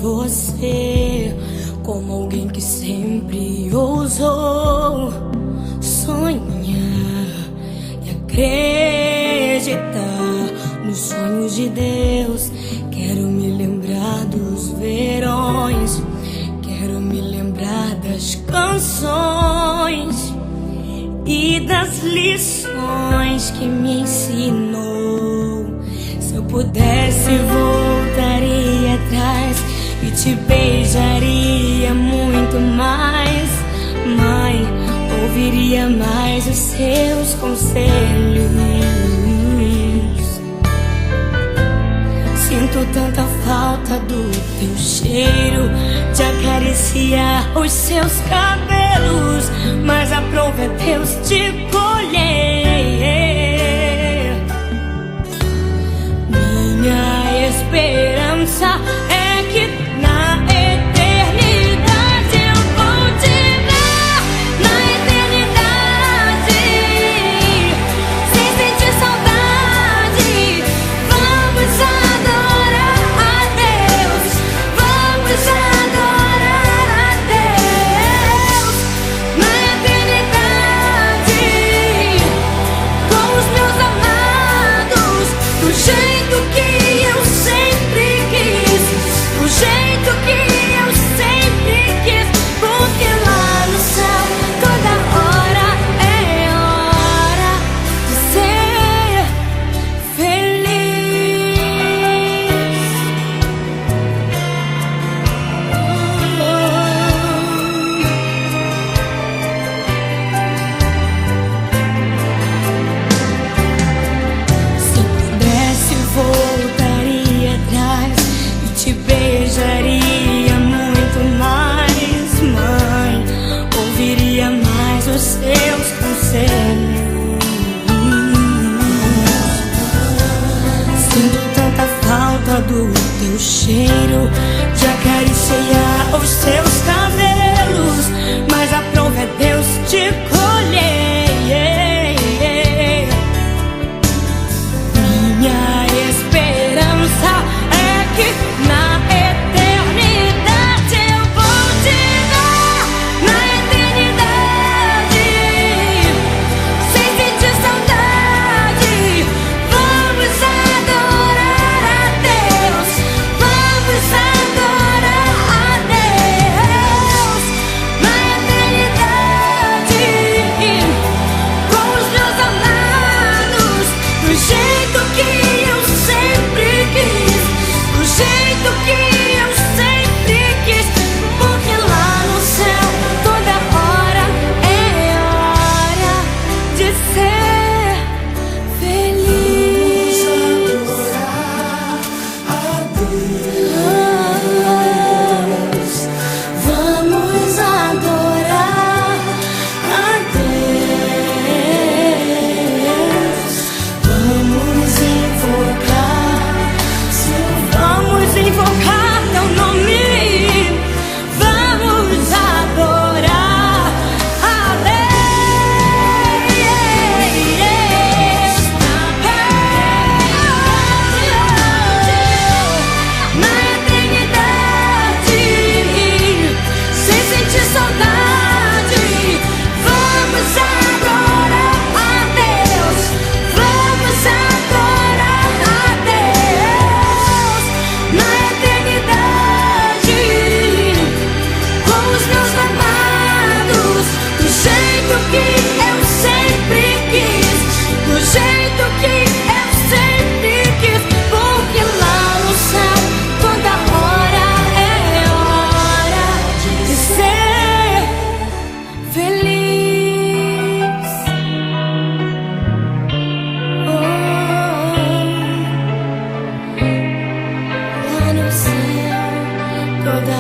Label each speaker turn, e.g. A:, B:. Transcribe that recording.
A: você como alguém que sempre ousou sonhar e acreditar nos sonhos de Deus. Quero me lembrar dos verões, quero me lembrar das canções e das lições que me ensinou. Se eu pudesse, voltaria atrás e te beijaria muito mais. Mãe, ouviria mais os seus conselhos. Sinto tanta falta do teu cheiro, de acariciar os seus cabelos, mas a prova é Deus te colher. Minha esperança é que na eternidade eu vou te ver. Na eternidade, sem sentir saudade, vamos adorar a Deus. Vamos adorar a Deus. Na eternidade, com os meus amados, do jeito que eu sempre quis, do jeito que eu sempre quis, porque lá no céu toda hora é hora de ser feliz. Se pudesse, voltaria atrás e te beijaria muito mais. Mãe, ouviria mais os seus conselhos. Sinto tanta falta do teu cheiro, de acariciar os seus cabelos, mas a prova é Deus te colher. Minha esperança é que na eternidade eu vou te ver. Na eternidade, sem sentir saudade, vamos adorar a Deus. Vamos adorar a Deus. Na eternidade, com os meus amados, do jeito que eu sempre quis, do jeito que eu sempre quis, porque lá no céu toda hora é hora de ser feliz. Vamos adorar a Deus. Vamos invocar teu nome. Vamos adorar a Deus. Na eternidade, sem sentir saudade, vamos adorar a Deus. Vamos adorar a Deus. Na eternidade, com os meus amados, do jeito que eu sempre quis, do jeito que eu sempre quis, porque lá no céu toda hora é hora de ser feliz. Lá no céu toda